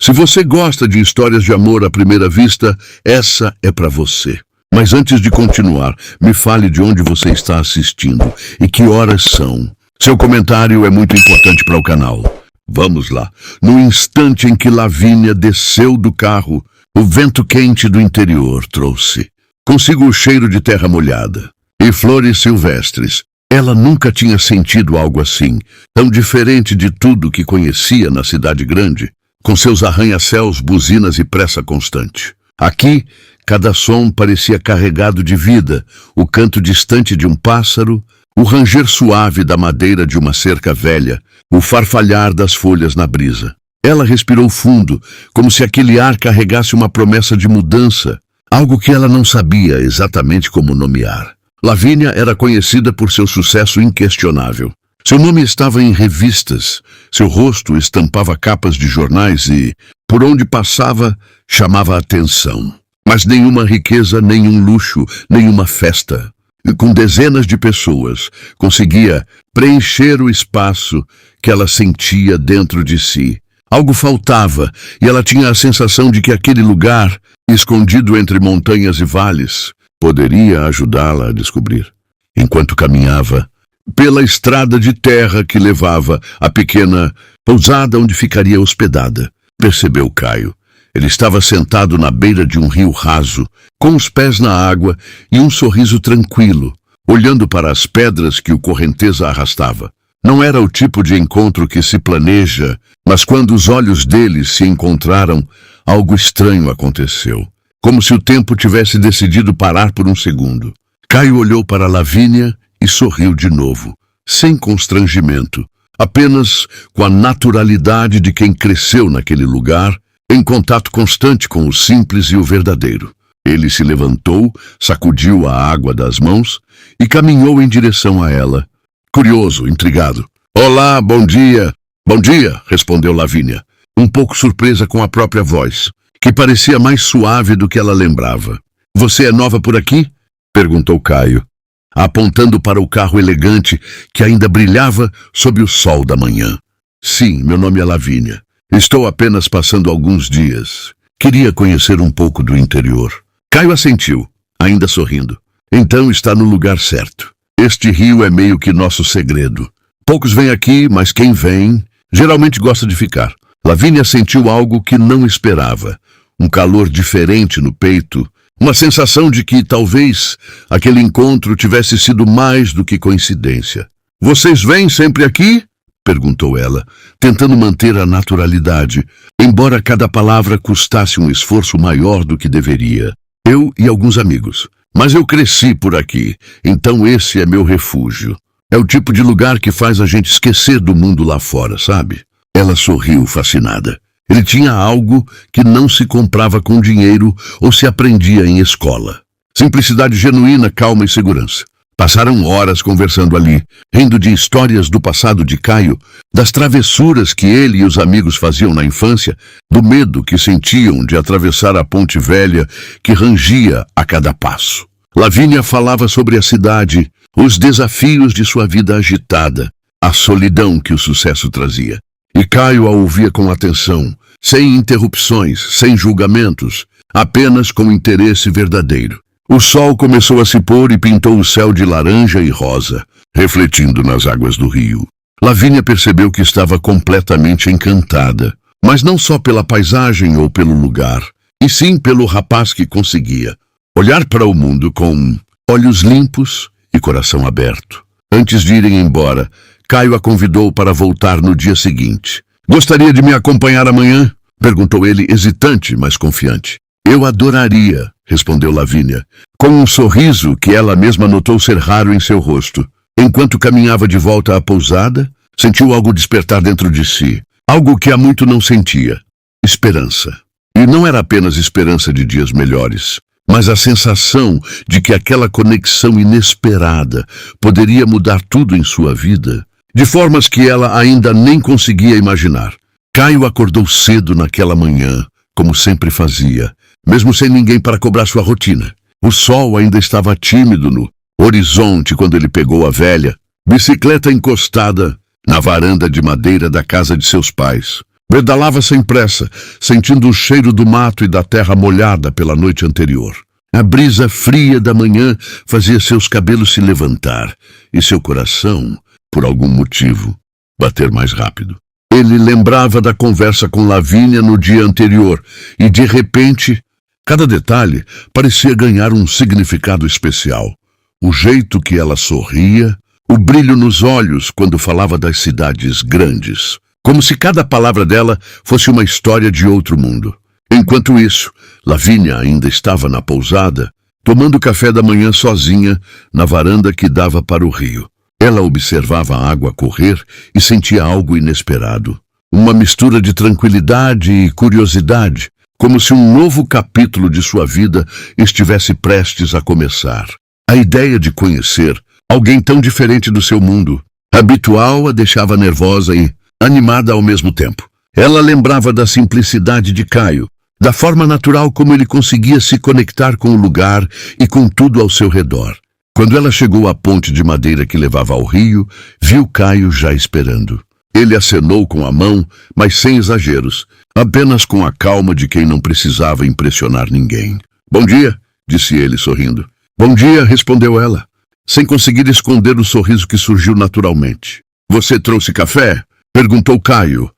Se você gosta de histórias de amor à primeira vista, essa é para você. Mas antes de continuar, me fale de onde você está assistindo e que horas são. Seu comentário é muito importante para o canal. Vamos lá. No instante em que Lavínia desceu do carro, o vento quente do interior trouxe consigo o cheiro de terra molhada e flores silvestres. Ela nunca tinha sentido algo assim, tão diferente de tudo que conhecia na cidade grande, com seus arranha-céus, buzinas e pressa constante. Aqui, cada som parecia carregado de vida, o canto distante de um pássaro, o ranger suave da madeira de uma cerca velha, o farfalhar das folhas na brisa. Ela respirou fundo, como se aquele ar carregasse uma promessa de mudança, algo que ela não sabia exatamente como nomear. Lavínia era conhecida por seu sucesso inquestionável. Seu nome estava em revistas, seu rosto estampava capas de jornais e, por onde passava, chamava a atenção. Mas nenhuma riqueza, nenhum luxo, nenhuma festa, com dezenas de pessoas, conseguia preencher o espaço que ela sentia dentro de si. Algo faltava e ela tinha a sensação de que aquele lugar, escondido entre montanhas e vales, poderia ajudá-la a descobrir. Enquanto caminhava pela estrada de terra que levava à pequena pousada onde ficaria hospedada, percebeu Caio. Ele estava sentado na beira de um rio raso, com os pés na água e um sorriso tranquilo, olhando para as pedras que o correnteza arrastava. Não era o tipo de encontro que se planeja, mas quando os olhos dele se encontraram, algo estranho aconteceu. Como se o tempo tivesse decidido parar por um segundo. Caio olhou para Lavínia e sorriu de novo, sem constrangimento, apenas com a naturalidade de quem cresceu naquele lugar, em contato constante com o simples e o verdadeiro. Ele se levantou, sacudiu a água das mãos e caminhou em direção a ela, curioso, intrigado. Olá, bom dia. Bom dia, respondeu Lavínia, um pouco surpresa com a própria voz, que parecia mais suave do que ela lembrava. Você é nova por aqui? Perguntou Caio, apontando para o carro elegante que ainda brilhava sob o sol da manhã. Sim, meu nome é Lavínia. Estou apenas passando alguns dias. Queria conhecer um pouco do interior. Caio assentiu, ainda sorrindo. Então está no lugar certo. Este rio é meio que nosso segredo. Poucos vêm aqui, mas quem vem, geralmente gosta de ficar. Lavínia sentiu algo que não esperava. Um calor diferente no peito. Uma sensação de que, talvez, aquele encontro tivesse sido mais do que coincidência. Vocês vêm sempre aqui? Perguntou ela, tentando manter a naturalidade, embora cada palavra custasse um esforço maior do que deveria. Eu e alguns amigos. Mas eu cresci por aqui, então esse é meu refúgio. É o tipo de lugar que faz a gente esquecer do mundo lá fora, sabe? Ela sorriu, fascinada. Ele tinha algo que não se comprava com dinheiro ou se aprendia em escola. Simplicidade genuína, calma e segurança. Passaram horas conversando ali, rindo de histórias do passado de Caio, das travessuras que ele e os amigos faziam na infância, do medo que sentiam de atravessar a ponte velha que rangia a cada passo. Lavínia falava sobre a cidade, os desafios de sua vida agitada, a solidão que o sucesso trazia. E Caio a ouvia com atenção, sem interrupções, sem julgamentos, apenas com interesse verdadeiro. O sol começou a se pôr e pintou o céu de laranja e rosa, refletindo nas águas do rio. Lavínia percebeu que estava completamente encantada, mas não só pela paisagem ou pelo lugar, e sim pelo rapaz que conseguia olhar para o mundo com olhos limpos e coração aberto. Antes de irem embora, Caio a convidou para voltar no dia seguinte. Gostaria de me acompanhar amanhã? Perguntou ele, hesitante, mas confiante. Eu adoraria, respondeu Lavínia, com um sorriso que ela mesma notou ser raro em seu rosto. Enquanto caminhava de volta à pousada, sentiu algo despertar dentro de si, algo que há muito não sentia. Esperança. E não era apenas esperança de dias melhores, mas a sensação de que aquela conexão inesperada poderia mudar tudo em sua vida, de formas que ela ainda nem conseguia imaginar. Caio acordou cedo naquela manhã, como sempre fazia, mesmo sem ninguém para cobrar sua rotina. O sol ainda estava tímido no horizonte quando ele pegou a velha bicicleta encostada na varanda de madeira da casa de seus pais. Pedalava sem pressa, sentindo o cheiro do mato e da terra molhada pela noite anterior. A brisa fria da manhã fazia seus cabelos se levantar e seu coração, por algum motivo, bater mais rápido. Ele lembrava da conversa com Lavínia no dia anterior e, de repente, cada detalhe parecia ganhar um significado especial. O jeito que ela sorria, o brilho nos olhos quando falava das cidades grandes, como se cada palavra dela fosse uma história de outro mundo. Enquanto isso, Lavínia ainda estava na pousada, tomando café da manhã sozinha na varanda que dava para o rio. Ela observava a água correr e sentia algo inesperado. Uma mistura de tranquilidade e curiosidade, como se um novo capítulo de sua vida estivesse prestes a começar. A ideia de conhecer alguém tão diferente do seu mundo habitual a deixava nervosa e animada ao mesmo tempo. Ela lembrava da simplicidade de Caio, da forma natural como ele conseguia se conectar com o lugar e com tudo ao seu redor. Quando ela chegou à ponte de madeira que levava ao rio, viu Caio já esperando. Ele acenou com a mão, mas sem exageros, apenas com a calma de quem não precisava impressionar ninguém. "Bom dia", disse ele sorrindo. "Bom dia", respondeu ela, sem conseguir esconder o sorriso que surgiu naturalmente. "Você trouxe café?", perguntou Caio,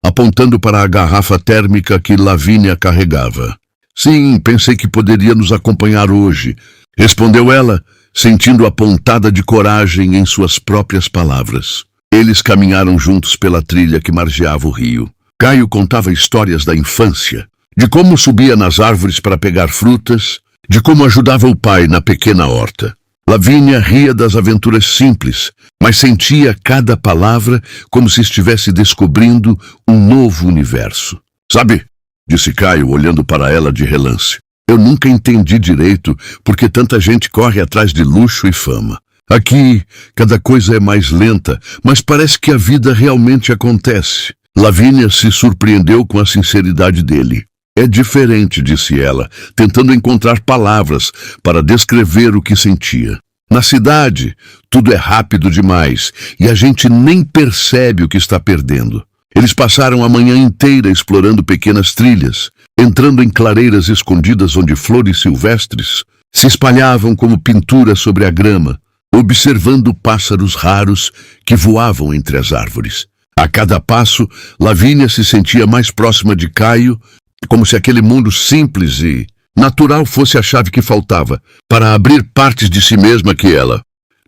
apontando para a garrafa térmica que Lavínia carregava. "Sim, pensei que poderia nos acompanhar hoje", respondeu ela, sentindo a pontada de coragem em suas próprias palavras. Eles caminharam juntos pela trilha que margeava o rio. Caio contava histórias da infância, de como subia nas árvores para pegar frutas, de como ajudava o pai na pequena horta. Lavínia ria das aventuras simples, mas sentia cada palavra como se estivesse descobrindo um novo universo. "Sabe", disse Caio, olhando para ela de relance, "eu nunca entendi direito porque tanta gente corre atrás de luxo e fama. Aqui, cada coisa é mais lenta, mas parece que a vida realmente acontece." Lavínia se surpreendeu com a sinceridade dele. "É diferente", disse ela, tentando encontrar palavras para descrever o que sentia. "Na cidade, tudo é rápido demais e a gente nem percebe o que está perdendo." Eles passaram a manhã inteira explorando pequenas trilhas, entrando em clareiras escondidas onde flores silvestres se espalhavam como pintura sobre a grama, observando pássaros raros que voavam entre as árvores. A cada passo, Lavínia se sentia mais próxima de Caio, como se aquele mundo simples e natural fosse a chave que faltava para abrir partes de si mesma que ela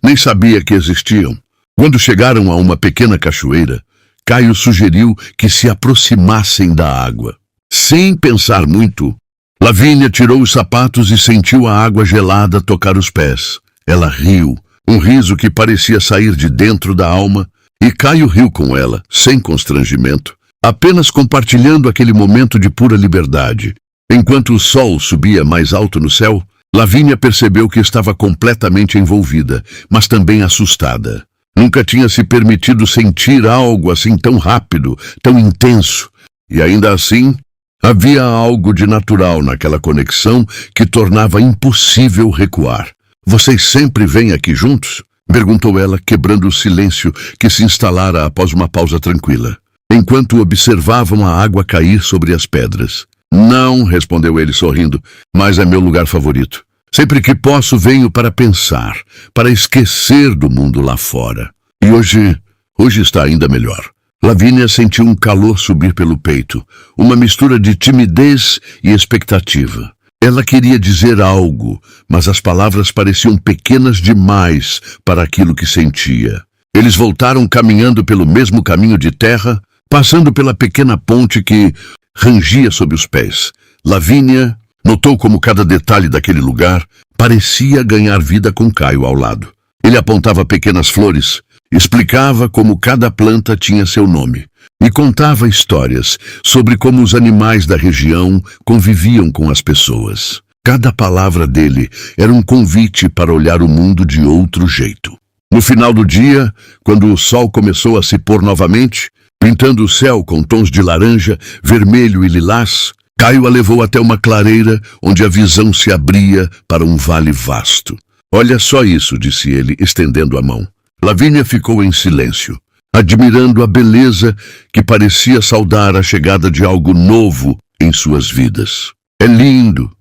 nem sabia que existiam. Quando chegaram a uma pequena cachoeira, Caio sugeriu que se aproximassem da água. Sem pensar muito, Lavínia tirou os sapatos e sentiu a água gelada tocar os pés. Ela riu, um riso que parecia sair de dentro da alma, e Caio riu com ela, sem constrangimento, apenas compartilhando aquele momento de pura liberdade. Enquanto o sol subia mais alto no céu, Lavínia percebeu que estava completamente envolvida, mas também assustada. Nunca tinha se permitido sentir algo assim tão rápido, tão intenso. E ainda assim, havia algo de natural naquela conexão que tornava impossível recuar. "Vocês sempre vêm aqui juntos?", perguntou ela, quebrando o silêncio que se instalara após uma pausa tranquila, enquanto observavam a água cair sobre as pedras. "Não", respondeu ele sorrindo, "mas é meu lugar favorito. Sempre que posso venho para pensar, para esquecer do mundo lá fora. E hoje está ainda melhor." Lavínia sentiu um calor subir pelo peito, uma mistura de timidez e expectativa. Ela queria dizer algo, mas as palavras pareciam pequenas demais para aquilo que sentia. Eles voltaram caminhando pelo mesmo caminho de terra, passando pela pequena ponte que rangia sob os pés. Lavínia notou como cada detalhe daquele lugar parecia ganhar vida com Caio ao lado. Ele apontava pequenas flores, explicava como cada planta tinha seu nome e contava histórias sobre como os animais da região conviviam com as pessoas. Cada palavra dele era um convite para olhar o mundo de outro jeito. No final do dia, quando o sol começou a se pôr novamente, pintando o céu com tons de laranja, vermelho e lilás, Caio a levou até uma clareira onde a visão se abria para um vale vasto. "Olha só isso", disse ele, estendendo a mão. Lavínia ficou em silêncio. admirando a beleza que parecia saudar a chegada de algo novo em suas vidas. É lindo,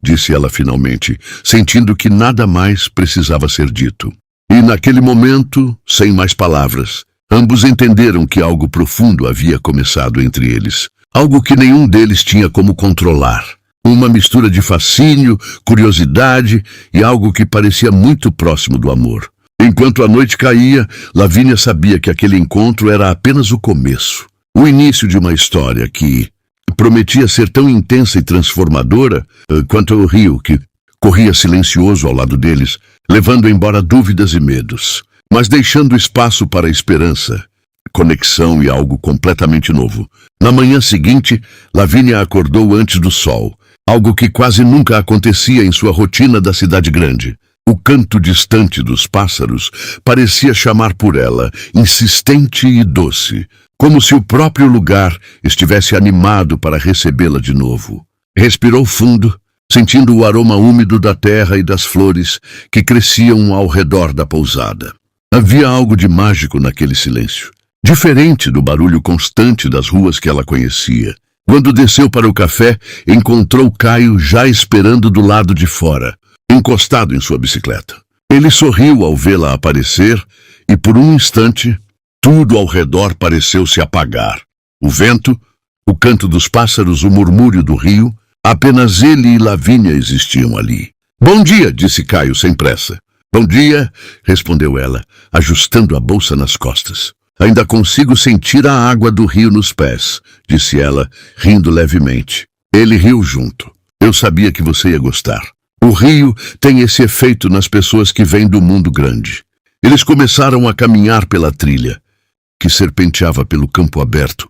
disse ela finalmente, sentindo que nada mais precisava ser dito. E naquele momento, sem mais palavras, ambos entenderam que algo profundo havia começado entre eles. Algo que nenhum deles tinha como controlar. Uma mistura de fascínio, curiosidade e algo que parecia muito próximo do amor. Enquanto a noite caía, Lavínia sabia que aquele encontro era apenas o começo. O início de uma história que prometia ser tão intensa e transformadora quanto o rio que corria silencioso ao lado deles, levando embora dúvidas e medos, mas deixando espaço para esperança, conexão e algo completamente novo. Na manhã seguinte, Lavínia acordou antes do sol, algo que quase nunca acontecia em sua rotina da cidade grande. O canto distante dos pássaros parecia chamar por ela, insistente e doce, como se o próprio lugar estivesse animado para recebê-la de novo. Respirou fundo, sentindo o aroma úmido da terra e das flores que cresciam ao redor da pousada. Havia algo de mágico naquele silêncio, diferente do barulho constante das ruas que ela conhecia. Quando desceu para o café, encontrou Caio já esperando do lado de fora, encostado em sua bicicleta. Ele sorriu ao vê-la aparecer e, por um instante, tudo ao redor pareceu se apagar. O vento, o canto dos pássaros, o murmúrio do rio, apenas ele e Lavínia existiam ali. "Bom dia", disse Caio sem pressa. "Bom dia", respondeu ela, ajustando a bolsa nas costas. "Ainda consigo sentir a água do rio nos pés", disse ela, rindo levemente. Ele riu junto. "Eu sabia que você ia gostar. O rio tem esse efeito nas pessoas que vêm do mundo grande." Eles começaram a caminhar pela trilha, que serpenteava pelo campo aberto,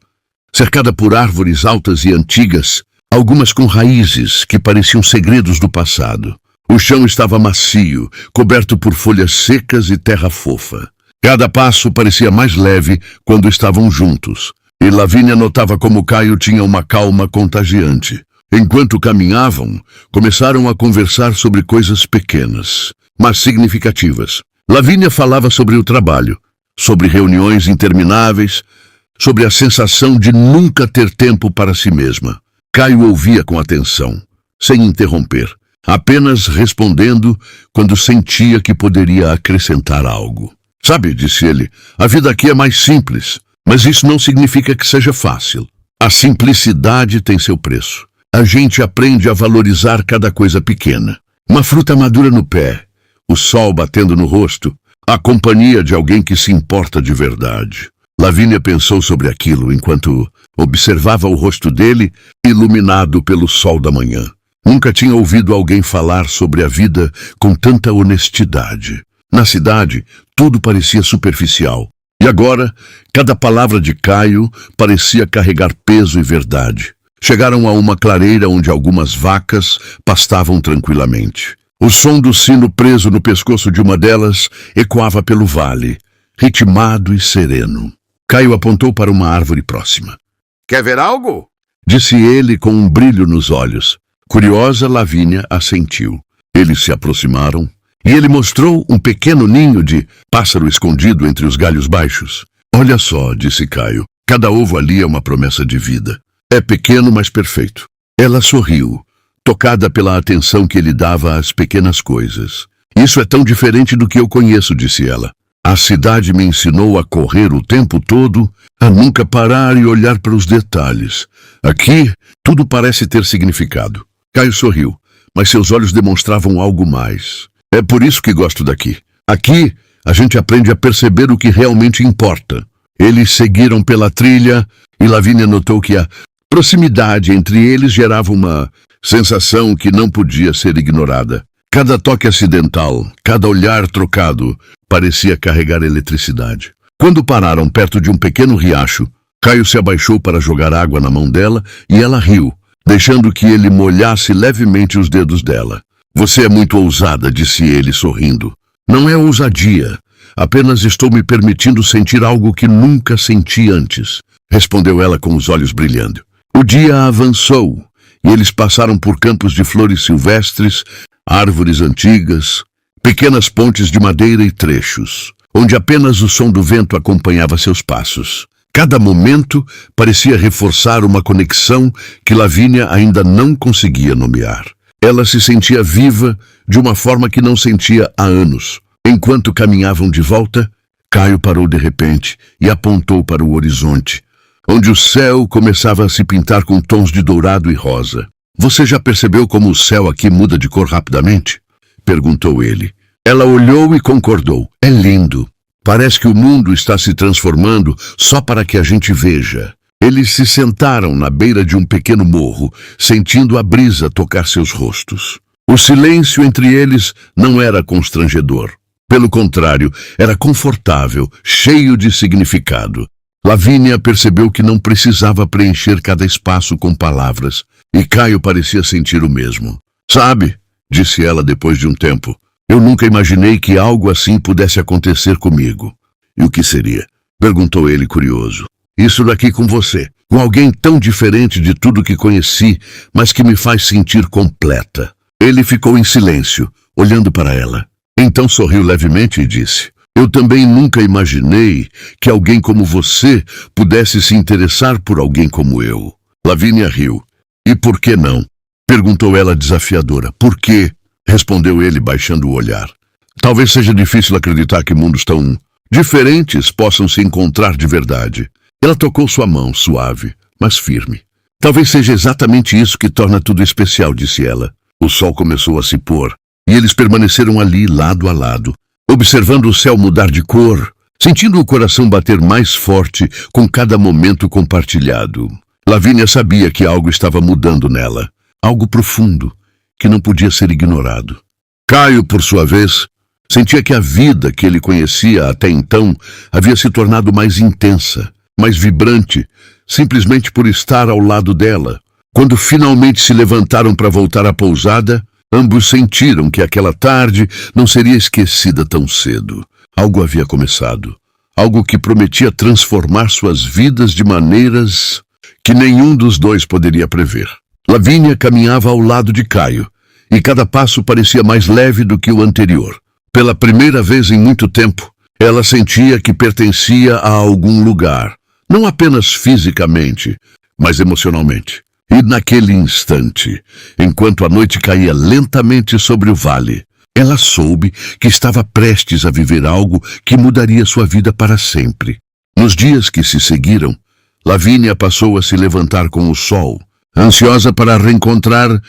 cercada por árvores altas e antigas, algumas com raízes que pareciam segredos do passado. O chão estava macio, coberto por folhas secas e terra fofa. Cada passo parecia mais leve quando estavam juntos, e Lavínia notava como Caio tinha uma calma contagiante. Enquanto caminhavam, começaram a conversar sobre coisas pequenas, mas significativas. Lavínia falava sobre o trabalho, sobre reuniões intermináveis, sobre a sensação de nunca ter tempo para si mesma. Caio ouvia com atenção, sem interromper, apenas respondendo quando sentia que poderia acrescentar algo. "Sabe", disse ele, "a vida aqui é mais simples, mas isso não significa que seja fácil. A simplicidade tem seu preço. A gente aprende a valorizar cada coisa pequena. Uma fruta madura no pé, o sol batendo no rosto, a companhia de alguém que se importa de verdade." Lavínia pensou sobre aquilo enquanto observava o rosto dele, iluminado pelo sol da manhã. Nunca tinha ouvido alguém falar sobre a vida com tanta honestidade. Na cidade, tudo parecia superficial. E agora, cada palavra de Caio parecia carregar peso e verdade. Chegaram a uma clareira onde algumas vacas pastavam tranquilamente. O som do sino preso no pescoço de uma delas ecoava pelo vale, ritmado e sereno. Caio apontou para uma árvore próxima. "Quer ver algo?" disse ele com um brilho nos olhos. Curiosa, Lavínia assentiu. Eles se aproximaram e ele mostrou um pequeno ninho de pássaro escondido entre os galhos baixos. "Olha só", disse Caio, "cada ovo ali é uma promessa de vida. É pequeno, mas perfeito." Ela sorriu, tocada pela atenção que ele dava às pequenas coisas. "Isso é tão diferente do que eu conheço", disse ela. "A cidade me ensinou a correr o tempo todo, a nunca parar e olhar para os detalhes. Aqui, tudo parece ter significado." Caio sorriu, mas seus olhos demonstravam algo mais. "É por isso que gosto daqui. Aqui, a gente aprende a perceber o que realmente importa." Eles seguiram pela trilha e Lavínia notou que a proximidade entre eles gerava uma sensação que não podia ser ignorada. Cada toque acidental, cada olhar trocado, parecia carregar eletricidade. Quando pararam perto de um pequeno riacho, Caio se abaixou para jogar água na mão dela e ela riu, deixando que ele molhasse levemente os dedos dela. "Você é muito ousada", disse ele sorrindo. "Não é ousadia. Apenas estou me permitindo sentir algo que nunca senti antes", respondeu ela com os olhos brilhando. O dia avançou e eles passaram por campos de flores silvestres, árvores antigas, pequenas pontes de madeira e trechos. onde apenas o som do vento acompanhava seus passos. Cada momento parecia reforçar uma conexão que Lavínia ainda não conseguia nomear. Ela se sentia viva de uma forma que não sentia há anos. Enquanto caminhavam de volta, Caio parou de repente e apontou para o horizonte, onde o céu começava a se pintar com tons de dourado e rosa. "Você já percebeu como o céu aqui muda de cor rapidamente?" perguntou ele. Ela olhou e concordou. "É lindo. Parece que o mundo está se transformando só para que a gente veja." Eles se sentaram na beira de um pequeno morro, sentindo a brisa tocar seus rostos. O silêncio entre eles não era constrangedor. Pelo contrário, era confortável, cheio de significado. Lavínia percebeu que não precisava preencher cada espaço com palavras, e Caio parecia sentir o mesmo. "Sabe", disse ela depois de um tempo, "eu nunca imaginei que algo assim pudesse acontecer comigo." "E o que seria?" perguntou ele curioso. "Isso daqui com você, com alguém tão diferente de tudo que conheci, mas que me faz sentir completa." Ele ficou em silêncio, olhando para ela. Então sorriu levemente e disse: "Eu também nunca imaginei que alguém como você pudesse se interessar por alguém como eu." Lavínia riu. "E por que não?" perguntou ela desafiadora. "Por quê?" respondeu ele baixando o olhar. "Talvez seja difícil acreditar que mundos tão diferentes possam se encontrar de verdade." Ela tocou sua mão, suave, mas firme. "Talvez seja exatamente isso que torna tudo especial", disse ela. O sol começou a se pôr, e eles permaneceram ali, lado a lado, observando o céu mudar de cor, sentindo o coração bater mais forte com cada momento compartilhado. Lavínia sabia que algo estava mudando nela, algo profundo, que não podia ser ignorado. Caio, por sua vez, sentia que a vida que ele conhecia até então havia se tornado mais intensa, mais vibrante, simplesmente por estar ao lado dela. Quando finalmente se levantaram para voltar à pousada, ambos sentiram que aquela tarde não seria esquecida tão cedo. Algo havia começado, algo que prometia transformar suas vidas de maneiras que nenhum dos dois poderia prever. Lavínia caminhava ao lado de Caio, e cada passo parecia mais leve do que o anterior. Pela primeira vez em muito tempo, ela sentia que pertencia a algum lugar, não apenas fisicamente, mas emocionalmente. E naquele instante, enquanto a noite caía lentamente sobre o vale, ela soube que estava prestes a viver algo que mudaria sua vida para sempre. Nos dias que se seguiram, Lavínia passou a se levantar com o sol, ansiosa para reencontrar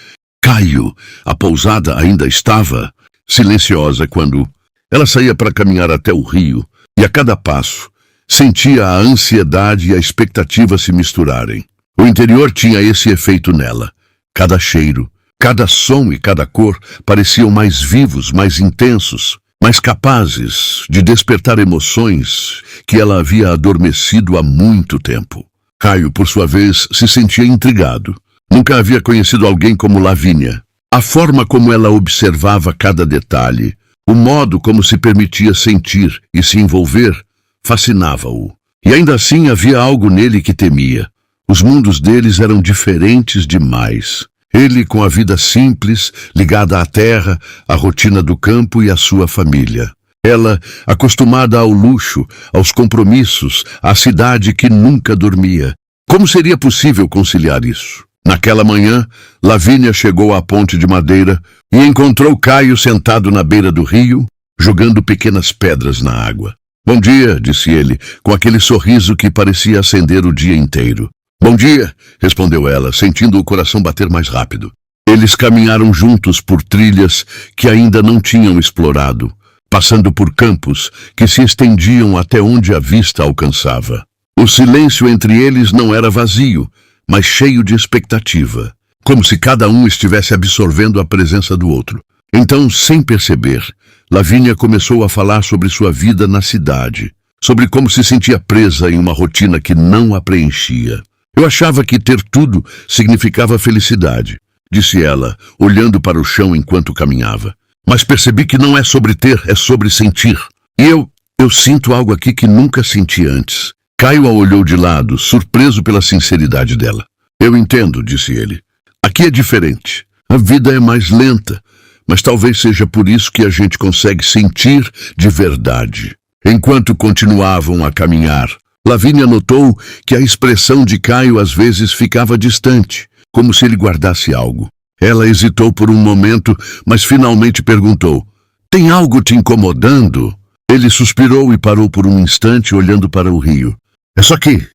Caio. A pousada ainda estava silenciosa quando ela saía para caminhar até o rio, e a cada passo sentia a ansiedade e a expectativa se misturarem. O interior tinha esse efeito nela. Cada cheiro, cada som e cada cor pareciam mais vivos, mais intensos, mais capazes de despertar emoções que ela havia adormecido há muito tempo. Caio, por sua vez, se sentia intrigado. Nunca havia conhecido alguém como Lavínia. A forma como ela observava cada detalhe, o modo como se permitia sentir e se envolver, fascinava-o. E ainda assim havia algo nele que temia. Os mundos deles eram diferentes demais. Ele com a vida simples, ligada à terra, à rotina do campo e à sua família. Ela, acostumada ao luxo, aos compromissos, à cidade que nunca dormia. Como seria possível conciliar isso? Naquela manhã, Lavínia chegou à ponte de madeira e encontrou Caio sentado na beira do rio, jogando pequenas pedras na água. "Bom dia", disse ele, com aquele sorriso que parecia acender o dia inteiro. "Bom dia", respondeu ela, sentindo o coração bater mais rápido. Eles caminharam juntos por trilhas que ainda não tinham explorado, passando por campos que se estendiam até onde a vista alcançava. O silêncio entre eles não era vazio, mas cheio de expectativa, como se cada um estivesse absorvendo a presença do outro. Então, sem perceber, Lavínia começou a falar sobre sua vida na cidade, sobre como se sentia presa em uma rotina que não a preenchia. "Eu achava que ter tudo significava felicidade", disse ela, olhando para o chão enquanto caminhava. "Mas percebi que não é sobre ter, é sobre sentir. E eu sinto algo aqui que nunca senti antes." Caio a olhou de lado, surpreso pela sinceridade dela. "Eu entendo", disse ele. "Aqui é diferente. A vida é mais lenta, mas talvez seja por isso que a gente consegue sentir de verdade." Enquanto continuavam a caminhar, Lavínia notou que a expressão de Caio às vezes ficava distante, como se ele guardasse algo. Ela hesitou por um momento, mas finalmente perguntou: "Tem algo te incomodando?" Ele suspirou e parou por um instante olhando para o rio. "É só que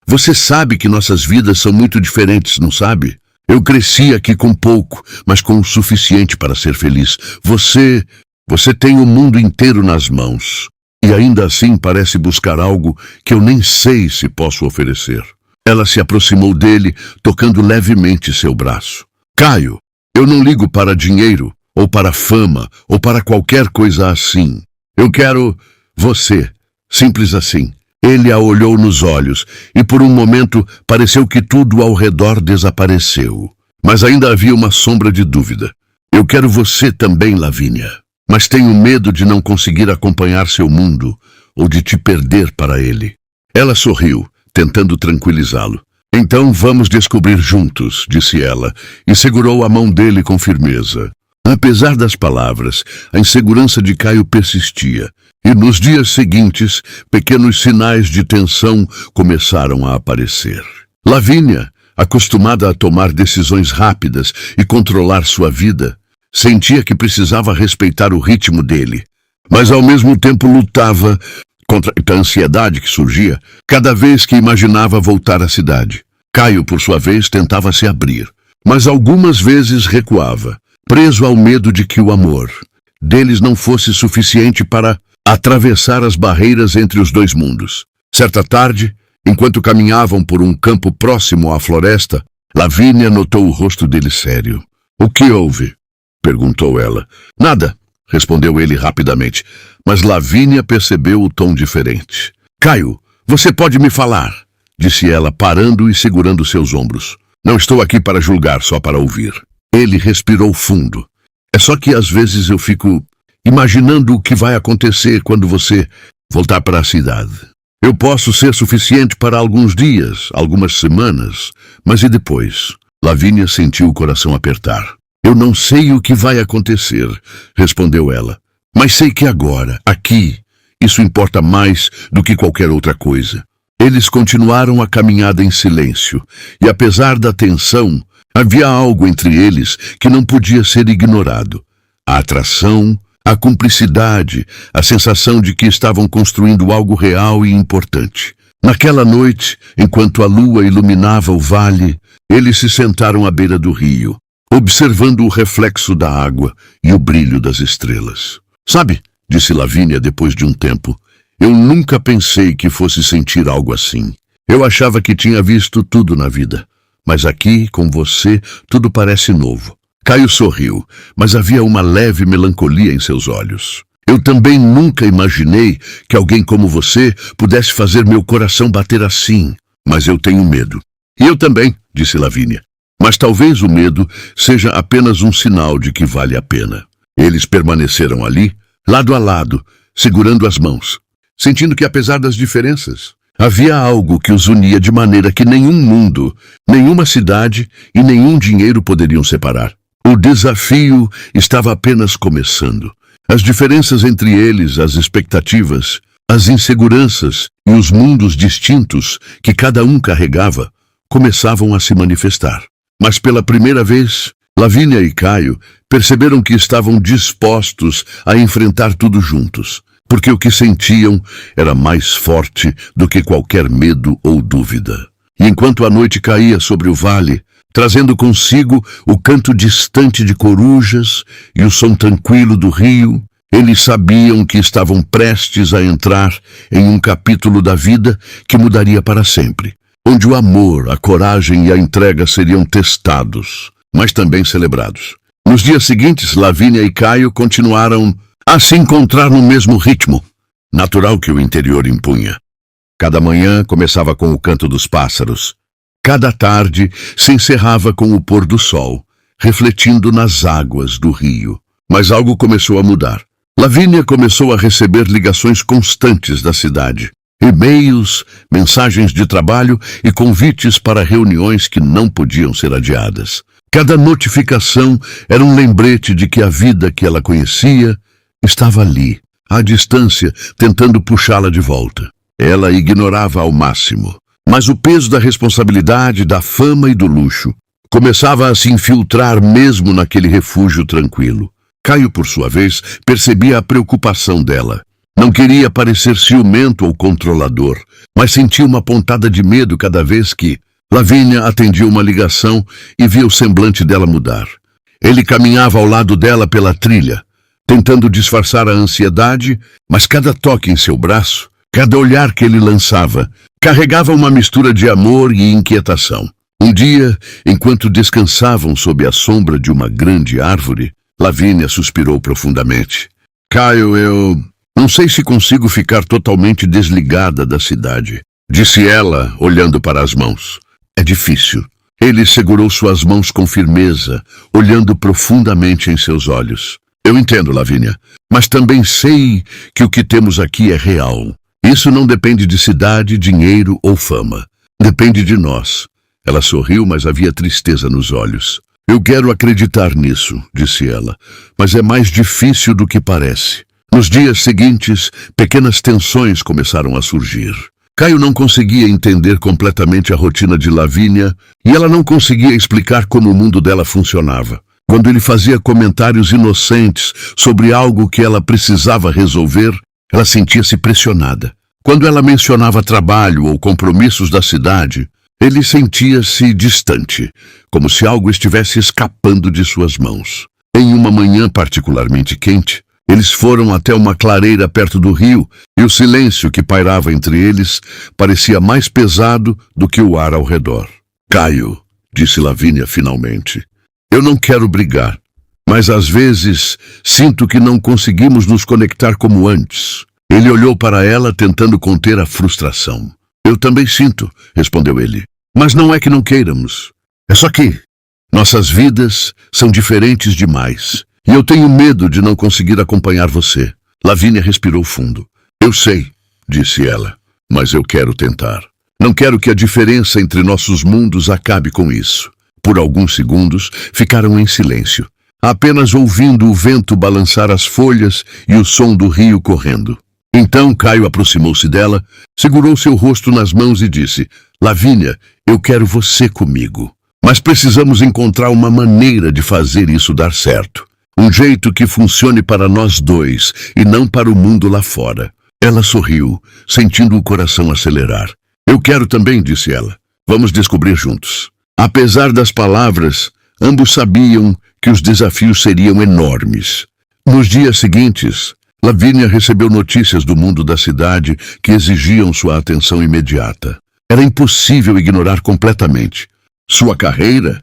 você sabe que nossas vidas são muito diferentes, não sabe? Eu cresci aqui com pouco, mas com o suficiente para ser feliz. Você tem o mundo inteiro nas mãos. E ainda assim parece buscar algo que eu nem sei se posso oferecer." Ela se aproximou dele, tocando levemente seu braço. "Caio, eu não ligo para dinheiro, ou para fama, ou para qualquer coisa assim. Eu quero você, simples assim." Ele a olhou nos olhos, e por um momento pareceu que tudo ao redor desapareceu. Mas ainda havia uma sombra de dúvida. "Eu quero você também, Lavínia, mas tenho medo de não conseguir acompanhar seu mundo, ou de te perder para ele." Ela sorriu, tentando tranquilizá-lo. "Então vamos descobrir juntos", disse ela, e segurou a mão dele com firmeza. Apesar das palavras, a insegurança de Caio persistia, e nos dias seguintes, pequenos sinais de tensão começaram a aparecer. Lavínia, acostumada a tomar decisões rápidas e controlar sua vida, sentia que precisava respeitar o ritmo dele, mas ao mesmo tempo lutava contra a ansiedade que surgia cada vez que imaginava voltar à cidade. Caio, por sua vez, tentava se abrir, mas algumas vezes recuava, preso ao medo de que o amor deles não fosse suficiente para atravessar as barreiras entre os dois mundos. Certa tarde, enquanto caminhavam por um campo próximo à floresta, Lavínia notou o rosto dele sério. "O que houve?" perguntou ela. "Nada", respondeu ele rapidamente, mas Lavínia percebeu o tom diferente. "Caio, você pode me falar", disse ela, parando e segurando seus ombros. "Não estou aqui para julgar, só para ouvir." Ele respirou fundo. "É só que às vezes eu fico imaginando o que vai acontecer quando você voltar para a cidade. Eu posso ser suficiente para alguns dias, algumas semanas, mas e depois?" Lavínia sentiu o coração apertar. "Eu não sei o que vai acontecer", respondeu ela, "mas sei que agora, aqui, isso importa mais do que qualquer outra coisa." Eles continuaram a caminhada em silêncio, e apesar da tensão, havia algo entre eles que não podia ser ignorado. A atração, a cumplicidade, a sensação de que estavam construindo algo real e importante. Naquela noite, enquanto a lua iluminava o vale, eles se sentaram à beira do rio, observando o reflexo da água e o brilho das estrelas. "Sabe", disse Lavínia depois de um tempo, "eu nunca pensei que fosse sentir algo assim. Eu achava que tinha visto tudo na vida, mas aqui, com você, tudo parece novo." Caio sorriu, mas havia uma leve melancolia em seus olhos. "Eu também nunca imaginei que alguém como você pudesse fazer meu coração bater assim, mas eu tenho medo." "E eu também", disse Lavínia, "mas talvez o medo seja apenas um sinal de que vale a pena." Eles permaneceram ali, lado a lado, segurando as mãos, sentindo que apesar das diferenças, havia algo que os unia de maneira que nenhum mundo, nenhuma cidade e nenhum dinheiro poderiam separar. O desafio estava apenas começando. As diferenças entre eles, as expectativas, as inseguranças e os mundos distintos que cada um carregava, começavam a se manifestar. Mas pela primeira vez, Lavínia e Caio perceberam que estavam dispostos a enfrentar tudo juntos, porque o que sentiam era mais forte do que qualquer medo ou dúvida. E enquanto a noite caía sobre o vale, trazendo consigo o canto distante de corujas e o som tranquilo do rio, eles sabiam que estavam prestes a entrar em um capítulo da vida que mudaria para sempre, onde o amor, a coragem e a entrega seriam testados, mas também celebrados. Nos dias seguintes, Lavínia e Caio continuaram a se encontrar no mesmo ritmo, natural que o interior impunha. Cada manhã começava com o canto dos pássaros. Cada tarde se encerrava com o pôr do sol, refletindo nas águas do rio. Mas algo começou a mudar. Lavínia começou a receber ligações constantes da cidade, e-mails, mensagens de trabalho e convites para reuniões que não podiam ser adiadas. Cada notificação era um lembrete de que a vida que ela conhecia estava ali, à distância, tentando puxá-la de volta. Ela ignorava ao máximo. Mas o peso da responsabilidade, da fama e do luxo começava a se infiltrar mesmo naquele refúgio tranquilo. Caio, por sua vez, percebia a preocupação dela. Não queria parecer ciumento ou controlador, mas sentia uma pontada de medo cada vez que Lavínia atendia uma ligação e via o semblante dela mudar. Ele caminhava ao lado dela pela trilha, tentando disfarçar a ansiedade, mas cada toque em seu braço, cada olhar que ele lançava, carregava uma mistura de amor e inquietação. Um dia, enquanto descansavam sob a sombra de uma grande árvore, Lavínia suspirou profundamente. Caio, eu não sei se consigo ficar totalmente desligada da cidade, disse ela, olhando para as mãos. É difícil. Ele segurou suas mãos com firmeza, olhando profundamente em seus olhos. Eu entendo, Lavínia, mas também sei que o que temos aqui é real. Isso não depende de cidade, dinheiro ou fama. Depende de nós. Ela sorriu, mas havia tristeza nos olhos. Eu quero acreditar nisso, disse ela, mas é mais difícil do que parece. Nos dias seguintes, pequenas tensões começaram a surgir. Caio não conseguia entender completamente a rotina de Lavínia e ela não conseguia explicar como o mundo dela funcionava. Quando ele fazia comentários inocentes sobre algo que ela precisava resolver, ela sentia-se pressionada. Quando ela mencionava trabalho ou compromissos da cidade, ele sentia-se distante, como se algo estivesse escapando de suas mãos. Em uma manhã particularmente quente, eles foram até uma clareira perto do rio e o silêncio que pairava entre eles parecia mais pesado do que o ar ao redor. Caio, disse Lavínia finalmente, eu não quero brigar, mas às vezes sinto que não conseguimos nos conectar como antes. Ele olhou para ela tentando conter a frustração. Eu também sinto, respondeu ele, mas não é que não queiramos. É só que nossas vidas são diferentes demais. E eu tenho medo de não conseguir acompanhar você. Lavínia respirou fundo. Eu sei, disse ela, mas eu quero tentar. Não quero que a diferença entre nossos mundos acabe com isso. Por alguns segundos, ficaram em silêncio, apenas ouvindo o vento balançar as folhas e o som do rio correndo. Então Caio aproximou-se dela, segurou seu rosto nas mãos e disse, Lavínia, eu quero você comigo. Mas precisamos encontrar uma maneira de fazer isso dar certo. Um jeito que funcione para nós dois e não para o mundo lá fora. Ela sorriu, sentindo o coração acelerar. Eu quero também, disse ela. Vamos descobrir juntos. Apesar das palavras, ambos sabiam que os desafios seriam enormes. Nos dias seguintes, Lavínia recebeu notícias do mundo da cidade que exigiam sua atenção imediata. Era impossível ignorar completamente. Sua carreira,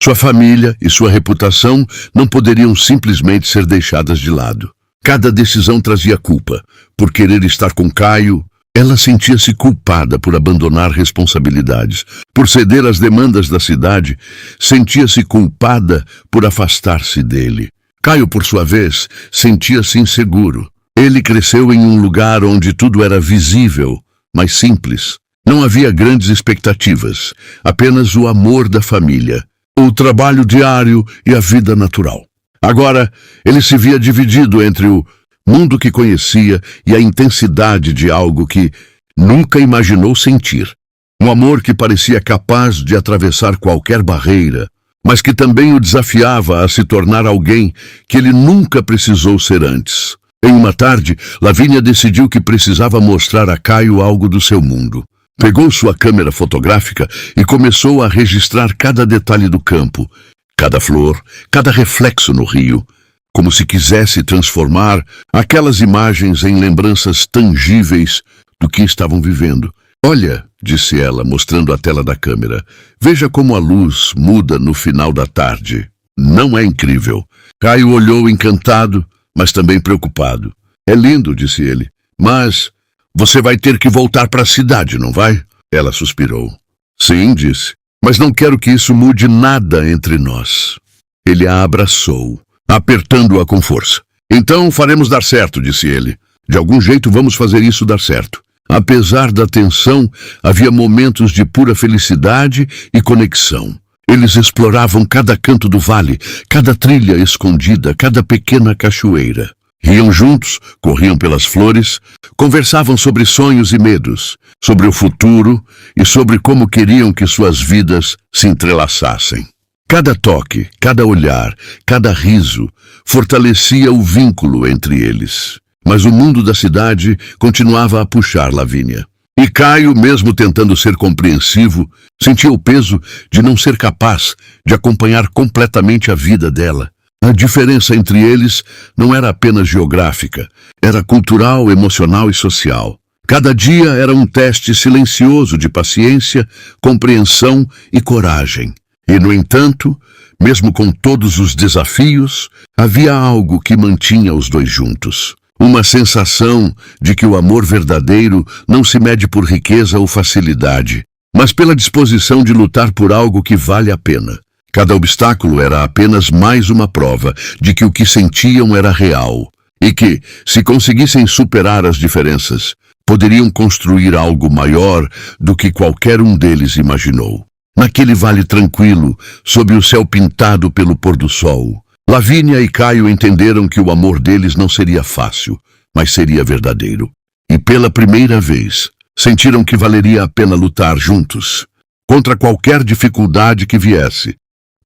sua família e sua reputação não poderiam simplesmente ser deixadas de lado. Cada decisão trazia culpa. Por querer estar com Caio, ela sentia-se culpada por abandonar responsabilidades. Por ceder às demandas da cidade, sentia-se culpada por afastar-se dele. Caio, por sua vez, sentia-se inseguro. Ele cresceu em um lugar onde tudo era visível, mas simples. Não havia grandes expectativas, apenas o amor da família, o trabalho diário e a vida natural. Agora, ele se via dividido entre o mundo que conhecia e a intensidade de algo que nunca imaginou sentir. Um amor que parecia capaz de atravessar qualquer barreira, mas que também o desafiava a se tornar alguém que ele nunca precisou ser antes. Em uma tarde, Lavínia decidiu que precisava mostrar a Caio algo do seu mundo. Pegou sua câmera fotográfica e começou a registrar cada detalhe do campo, cada flor, cada reflexo no rio, como se quisesse transformar aquelas imagens em lembranças tangíveis do que estavam vivendo. Olha, disse ela, mostrando a tela da câmera, veja como a luz muda no final da tarde. Não é incrível? Caio olhou encantado, mas também preocupado. É lindo, disse ele, mas você vai ter que voltar para a cidade, não vai? Ela suspirou. Sim, disse, mas não quero que isso mude nada entre nós. Ele a abraçou, apertando-a com força. Então faremos dar certo, disse ele. De algum jeito vamos fazer isso dar certo. Apesar da tensão, havia momentos de pura felicidade e conexão. Eles exploravam cada canto do vale, cada trilha escondida, cada pequena cachoeira. Riam juntos, corriam pelas flores, conversavam sobre sonhos e medos, sobre o futuro e sobre como queriam que suas vidas se entrelaçassem. Cada toque, cada olhar, cada riso fortalecia o vínculo entre eles. Mas o mundo da cidade continuava a puxar Lavínia. E Caio, mesmo tentando ser compreensivo, sentia o peso de não ser capaz de acompanhar completamente a vida dela. A diferença entre eles não era apenas geográfica, era cultural, emocional e social. Cada dia era um teste silencioso de paciência, compreensão e coragem. E, no entanto, mesmo com todos os desafios, havia algo que mantinha os dois juntos. Uma sensação de que o amor verdadeiro não se mede por riqueza ou facilidade, mas pela disposição de lutar por algo que vale a pena. Cada obstáculo era apenas mais uma prova de que o que sentiam era real e que, se conseguissem superar as diferenças, poderiam construir algo maior do que qualquer um deles imaginou. Naquele vale tranquilo, sob o céu pintado pelo pôr do sol, Lavínia e Caio entenderam que o amor deles não seria fácil, mas seria verdadeiro. E pela primeira vez, sentiram que valeria a pena lutar juntos, contra qualquer dificuldade que viesse,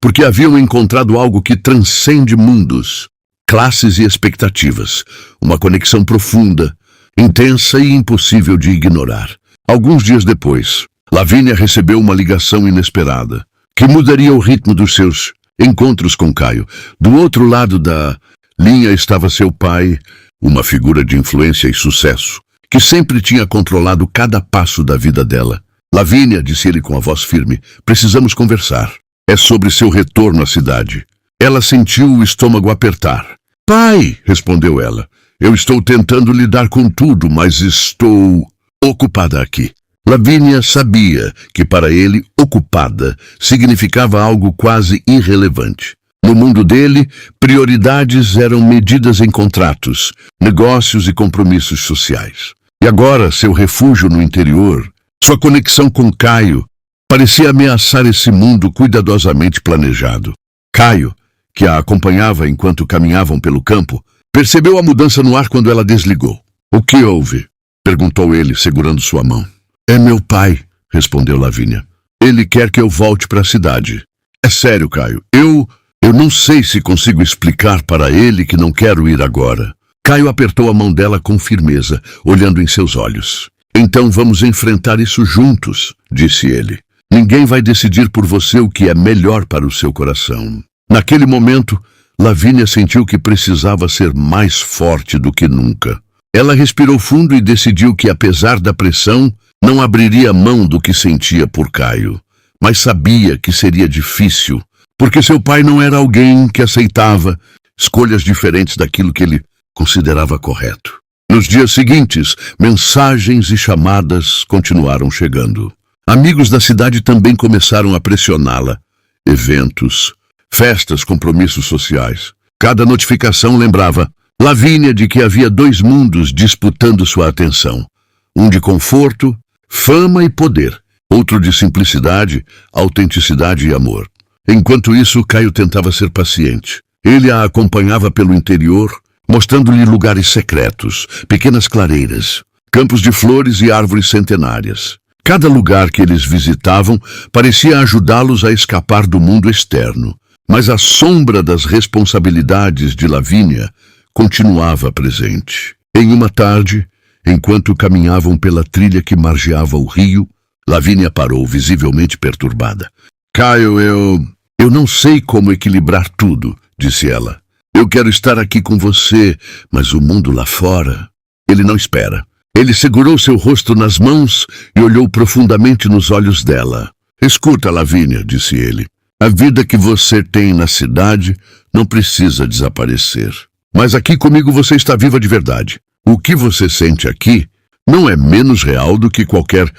porque haviam encontrado algo que transcende mundos, classes e expectativas, uma conexão profunda, intensa e impossível de ignorar. Alguns dias depois, Lavínia recebeu uma ligação inesperada, que mudaria o ritmo dos seus encontros com Caio. Do outro lado da linha estava seu pai, uma figura de influência e sucesso, que sempre tinha controlado cada passo da vida dela. Lavínia, disse ele com a voz firme, precisamos conversar. É sobre seu retorno à cidade. Ela sentiu o estômago apertar. Pai, respondeu ela, eu estou tentando lidar com tudo, mas estou ocupada aqui. Lavínia sabia que para ele, ocupada, significava algo quase irrelevante. No mundo dele, prioridades eram medidas em contratos, negócios e compromissos sociais. E agora, seu refúgio no interior, sua conexão com Caio, parecia ameaçar esse mundo cuidadosamente planejado. Caio, que a acompanhava enquanto caminhavam pelo campo, percebeu a mudança no ar quando ela desligou. O que houve? Perguntou ele, segurando sua mão. É meu pai, respondeu Lavínia. Ele quer que eu volte para a cidade. É sério, Caio. Eu não sei se consigo explicar para ele que não quero ir agora. Caio apertou a mão dela com firmeza, olhando em seus olhos. Então vamos enfrentar isso juntos, disse ele. Ninguém vai decidir por você o que é melhor para o seu coração. Naquele momento, Lavínia sentiu que precisava ser mais forte do que nunca. Ela respirou fundo e decidiu que, apesar da pressão, não abriria mão do que sentia por Caio. Mas sabia que seria difícil, porque seu pai não era alguém que aceitava escolhas diferentes daquilo que ele considerava correto. Nos dias seguintes, mensagens e chamadas continuaram chegando. Amigos da cidade também começaram a pressioná-la. Eventos, festas, compromissos sociais. Cada notificação lembrava Lavínia de que havia dois mundos disputando sua atenção. Um de conforto, fama e poder. Outro de simplicidade, autenticidade e amor. Enquanto isso, Caio tentava ser paciente. Ele a acompanhava pelo interior, mostrando-lhe lugares secretos, pequenas clareiras, campos de flores e árvores centenárias. Cada lugar que eles visitavam parecia ajudá-los a escapar do mundo externo, mas a sombra das responsabilidades de Lavínia continuava presente. Em uma tarde, enquanto caminhavam pela trilha que margeava o rio, Lavínia parou, visivelmente perturbada. Caio, eu não sei como equilibrar tudo, disse ela. Eu quero estar aqui com você, mas o mundo lá fora... Ele não espera. Ele segurou seu rosto nas mãos e olhou profundamente nos olhos dela. Escuta, Lavínia, disse ele. A vida que você tem na cidade não precisa desaparecer. Mas aqui comigo você está viva de verdade. O que você sente aqui não é menos real do que qualquer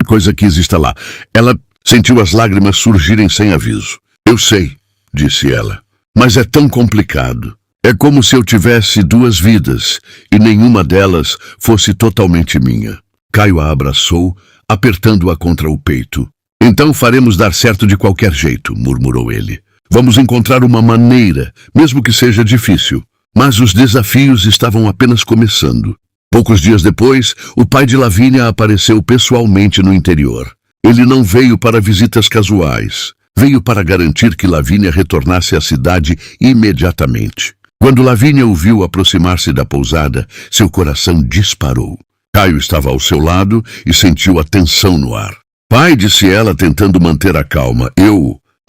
coisa que exista lá. Ela sentiu as lágrimas surgirem sem aviso. Eu sei, disse ela, mas é tão complicado. É como se eu tivesse duas vidas e nenhuma delas fosse totalmente minha. Caio a abraçou, apertando-a contra o peito. Então faremos dar certo de qualquer jeito, murmurou ele. Vamos encontrar uma maneira, mesmo que seja difícil. Mas os desafios estavam apenas começando. Poucos dias depois, o pai de Lavínia apareceu pessoalmente no interior. Ele não veio para visitas casuais. Veio para garantir que Lavínia retornasse à cidade imediatamente. Quando Lavínia o viu aproximar-se da pousada, seu coração disparou. Caio estava ao seu lado e sentiu a tensão no ar. Pai, disse ela, tentando manter a calma.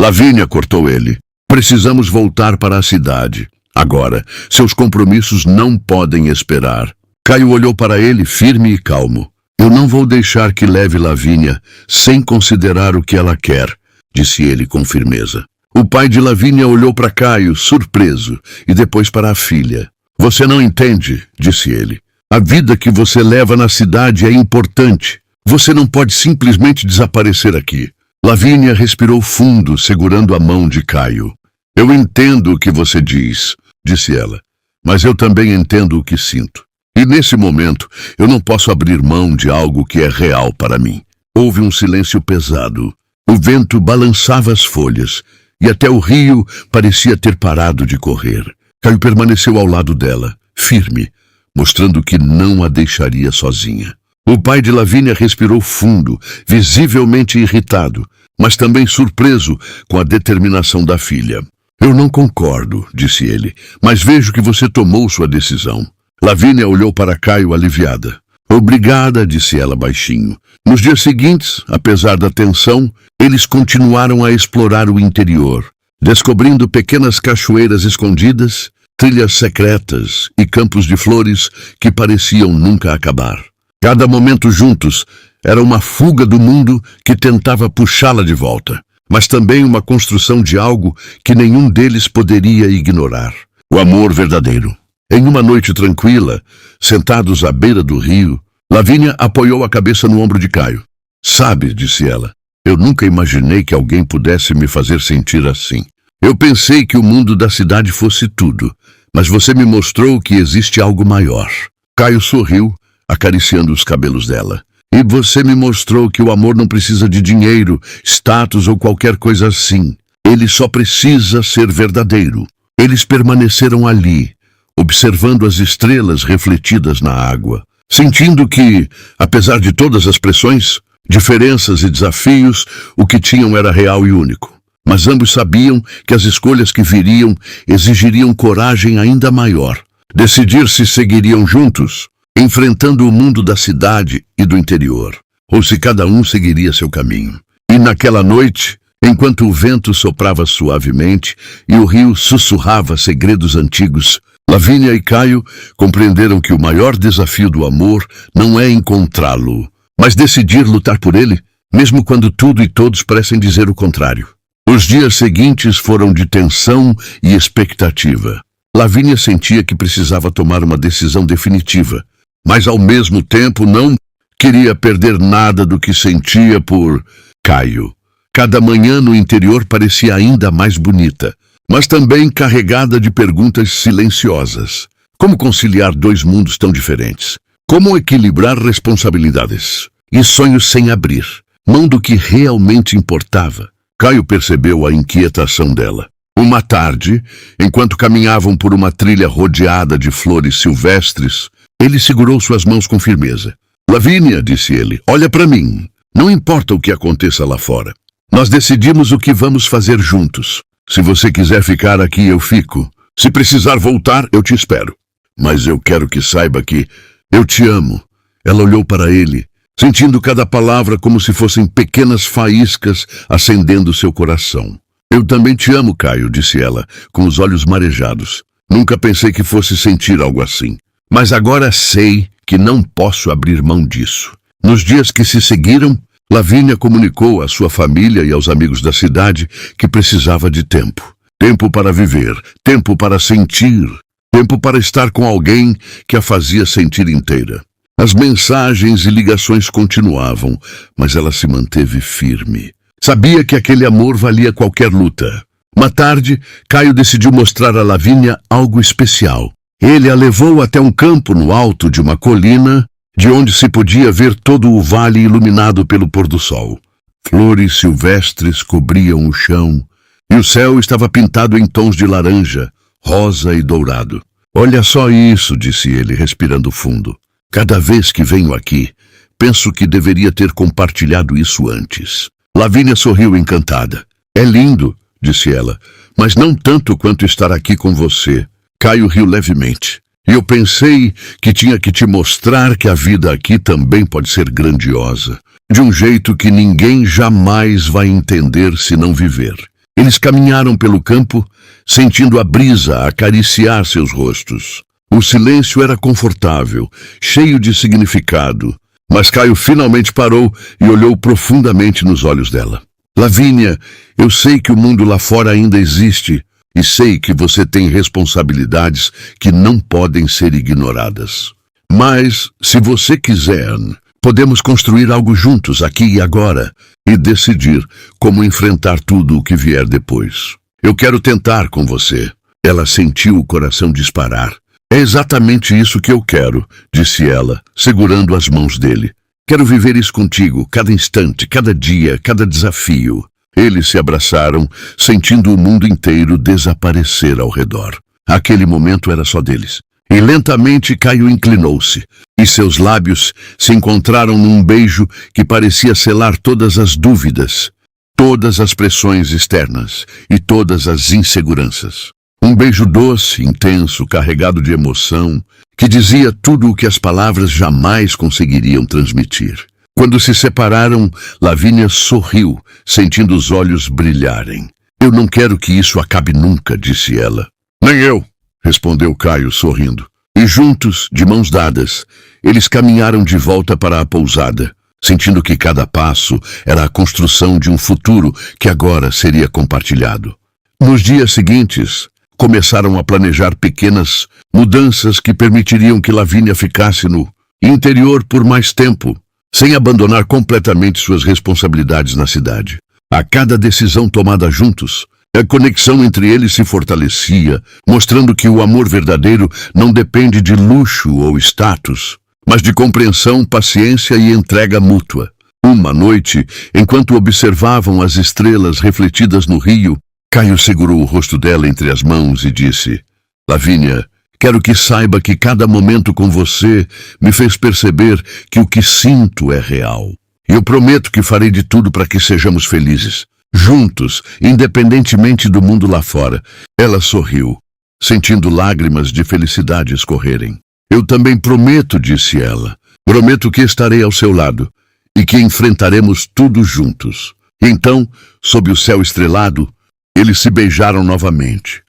Lavínia, cortou ele. Precisamos voltar para a cidade. Agora, seus compromissos não podem esperar. Caio olhou para ele, firme e calmo. Eu não vou deixar que leve Lavínia sem considerar o que ela quer, disse ele com firmeza. O pai de Lavínia olhou para Caio, surpreso, e depois para a filha. Você não entende, disse ele. A vida que você leva na cidade é importante. Você não pode simplesmente desaparecer aqui. Lavínia respirou fundo, segurando a mão de Caio. Eu entendo o que você diz, disse ela, mas eu também entendo o que sinto. E nesse momento, eu não posso abrir mão de algo que é real para mim. Houve um silêncio pesado. O vento balançava as folhas, e até o rio parecia ter parado de correr. Caio permaneceu ao lado dela, firme, mostrando que não a deixaria sozinha. O pai de Lavínia respirou fundo, visivelmente irritado, mas também surpreso com a determinação da filha. Eu não concordo, disse ele, mas vejo que você tomou sua decisão. Lavínia olhou para Caio aliviada. Obrigada, disse ela baixinho. Nos dias seguintes, apesar da tensão, eles continuaram a explorar o interior, descobrindo pequenas cachoeiras escondidas, trilhas secretas e campos de flores que pareciam nunca acabar. Cada momento juntos era uma fuga do mundo que tentava puxá-la de volta, mas também uma construção de algo que nenhum deles poderia ignorar. O amor verdadeiro. Em uma noite tranquila, sentados à beira do rio, Lavínia apoiou a cabeça no ombro de Caio. Sabe, disse ela, eu nunca imaginei que alguém pudesse me fazer sentir assim. Eu pensei que o mundo da cidade fosse tudo, mas você me mostrou que existe algo maior. Caio sorriu, acariciando os cabelos dela. E você me mostrou que o amor não precisa de dinheiro, status ou qualquer coisa assim. Ele só precisa ser verdadeiro. Eles permaneceram ali, observando as estrelas refletidas na água, sentindo que, apesar de todas as pressões, diferenças e desafios, o que tinham era real e único. Mas ambos sabiam que as escolhas que viriam exigiriam coragem ainda maior. Decidir se seguiriam juntos, enfrentando o mundo da cidade e do interior, ou se cada um seguiria seu caminho. E naquela noite, enquanto o vento soprava suavemente e o rio sussurrava segredos antigos, Lavínia e Caio compreenderam que o maior desafio do amor não é encontrá-lo, mas decidir lutar por ele, mesmo quando tudo e todos parecem dizer o contrário. Os dias seguintes foram de tensão e expectativa. Lavínia sentia que precisava tomar uma decisão definitiva, mas ao mesmo tempo não queria perder nada do que sentia por Caio. Cada manhã no interior parecia ainda mais bonita, mas também carregada de perguntas silenciosas. Como conciliar dois mundos tão diferentes? Como equilibrar responsabilidades e sonhos sem abrir mão do que realmente importava? Caio percebeu a inquietação dela. Uma tarde, enquanto caminhavam por uma trilha rodeada de flores silvestres, ele segurou suas mãos com firmeza. Lavínia, disse ele, olha para mim. Não importa o que aconteça lá fora. Nós decidimos o que vamos fazer juntos. Se você quiser ficar aqui, eu fico. Se precisar voltar, eu te espero. Mas eu quero que saiba que eu te amo. Ela olhou para ele, sentindo cada palavra como se fossem pequenas faíscas acendendo seu coração. Eu também te amo, Caio, disse ela, com os olhos marejados. Nunca pensei que fosse sentir algo assim. Mas agora sei que não posso abrir mão disso. Nos dias que se seguiram, Lavínia comunicou à sua família e aos amigos da cidade que precisava de tempo. Tempo para viver, tempo para sentir, tempo para estar com alguém que a fazia sentir inteira. As mensagens e ligações continuavam, mas ela se manteve firme. Sabia que aquele amor valia qualquer luta. Uma tarde, Caio decidiu mostrar a Lavínia algo especial. Ele a levou até um campo no alto de uma colina, de onde se podia ver todo o vale iluminado pelo pôr do sol. Flores silvestres cobriam o chão, e o céu estava pintado em tons de laranja, rosa e dourado. Olha só isso, disse ele, respirando fundo. Cada vez que venho aqui, penso que deveria ter compartilhado isso antes. Lavínia sorriu encantada. É lindo, disse ela, mas não tanto quanto estar aqui com você. Caio riu levemente. E eu pensei que tinha que te mostrar que a vida aqui também pode ser grandiosa, de um jeito que ninguém jamais vai entender se não viver. Eles caminharam pelo campo, sentindo a brisa acariciar seus rostos. O silêncio era confortável, cheio de significado, mas Caio finalmente parou e olhou profundamente nos olhos dela. Lavínia, eu sei que o mundo lá fora ainda existe, e sei que você tem responsabilidades que não podem ser ignoradas. Mas, se você quiser, podemos construir algo juntos, aqui e agora, e decidir como enfrentar tudo o que vier depois. Eu quero tentar com você. Ela sentiu o coração disparar. É exatamente isso que eu quero, disse ela, segurando as mãos dele. Quero viver isso contigo, cada instante, cada dia, cada desafio. Eles se abraçaram, sentindo o mundo inteiro desaparecer ao redor. Aquele momento era só deles. E lentamente Caio inclinou-se, e seus lábios se encontraram num beijo que parecia selar todas as dúvidas, todas as pressões externas e todas as inseguranças. Um beijo doce, intenso, carregado de emoção, que dizia tudo o que as palavras jamais conseguiriam transmitir. Quando se separaram, Lavínia sorriu, sentindo os olhos brilharem. Eu não quero que isso acabe nunca, disse ela. Nem eu, respondeu Caio, sorrindo. E juntos, de mãos dadas, eles caminharam de volta para a pousada, sentindo que cada passo era a construção de um futuro que agora seria compartilhado. Nos dias seguintes, começaram a planejar pequenas mudanças que permitiriam que Lavínia ficasse no interior por mais tempo, sem abandonar completamente suas responsabilidades na cidade. A cada decisão tomada juntos, a conexão entre eles se fortalecia, mostrando que o amor verdadeiro não depende de luxo ou status, mas de compreensão, paciência e entrega mútua. Uma noite, enquanto observavam as estrelas refletidas no rio, Caio segurou o rosto dela entre as mãos e disse: Lavínia, quero que saiba que cada momento com você me fez perceber que o que sinto é real. Eu prometo que farei de tudo para que sejamos felizes. Juntos, independentemente do mundo lá fora. Ela sorriu, sentindo lágrimas de felicidade escorrerem. Eu também prometo, disse ela. Prometo que estarei ao seu lado e que enfrentaremos tudo juntos. Então, sob o céu estrelado, eles se beijaram novamente.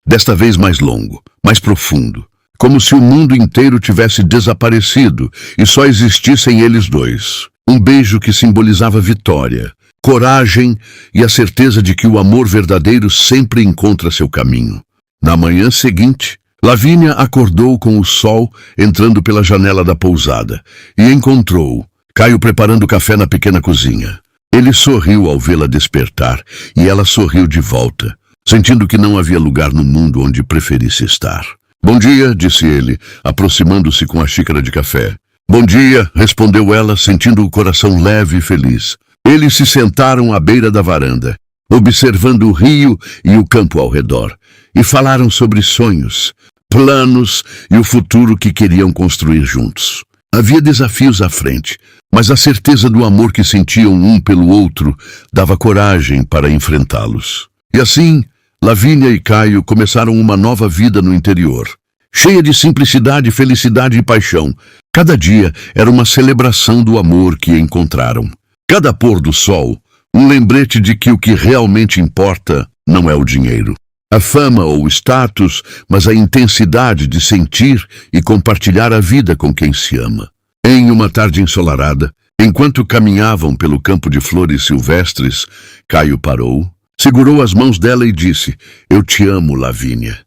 Desta vez mais longo, mais profundo, como se o mundo inteiro tivesse desaparecido e só existissem eles dois. Um beijo que simbolizava vitória, coragem e a certeza de que o amor verdadeiro sempre encontra seu caminho. Na manhã seguinte, Lavínia acordou com o sol entrando pela janela da pousada e encontrou Caio preparando café na pequena cozinha. Ele sorriu ao vê-la despertar e ela sorriu de volta, sentindo que não havia lugar no mundo onde preferisse estar. Bom dia, disse ele, aproximando-se com a xícara de café. Bom dia, respondeu ela, sentindo o coração leve e feliz. Eles se sentaram à beira da varanda, observando o rio e o campo ao redor, e falaram sobre sonhos, planos e o futuro que queriam construir juntos. Havia desafios à frente, mas a certeza do amor que sentiam um pelo outro dava coragem para enfrentá-los. E assim, Lavínia e Caio começaram uma nova vida no interior, cheia de simplicidade, felicidade e paixão. Cada dia era uma celebração do amor que encontraram. Cada pôr do sol, um lembrete de que o que realmente importa não é o dinheiro, a fama ou o status, mas a intensidade de sentir e compartilhar a vida com quem se ama. Em uma tarde ensolarada, enquanto caminhavam pelo campo de flores silvestres, Caio parou, segurou as mãos dela e disse: Eu te amo, Lavínia.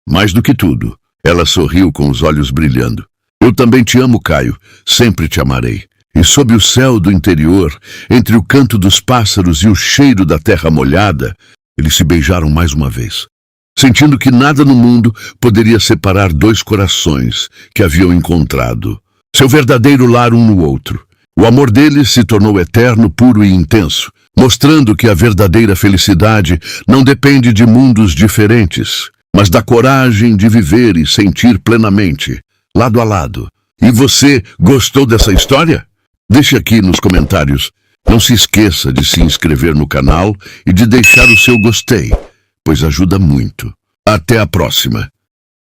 Mais do que tudo, ela sorriu com os olhos brilhando. Eu também te amo, Caio, sempre te amarei. E sob o céu do interior, entre o canto dos pássaros e o cheiro da terra molhada, eles se beijaram mais uma vez, sentindo que nada no mundo poderia separar dois corações que haviam encontrado seu verdadeiro lar um no outro. O amor deles se tornou eterno, puro e intenso, mostrando que a verdadeira felicidade não depende de mundos diferentes, mas da coragem de viver e sentir plenamente, lado a lado. E você gostou dessa história? Deixe aqui nos comentários. Não se esqueça de se inscrever no canal e de deixar o seu gostei, pois ajuda muito. Até a próxima!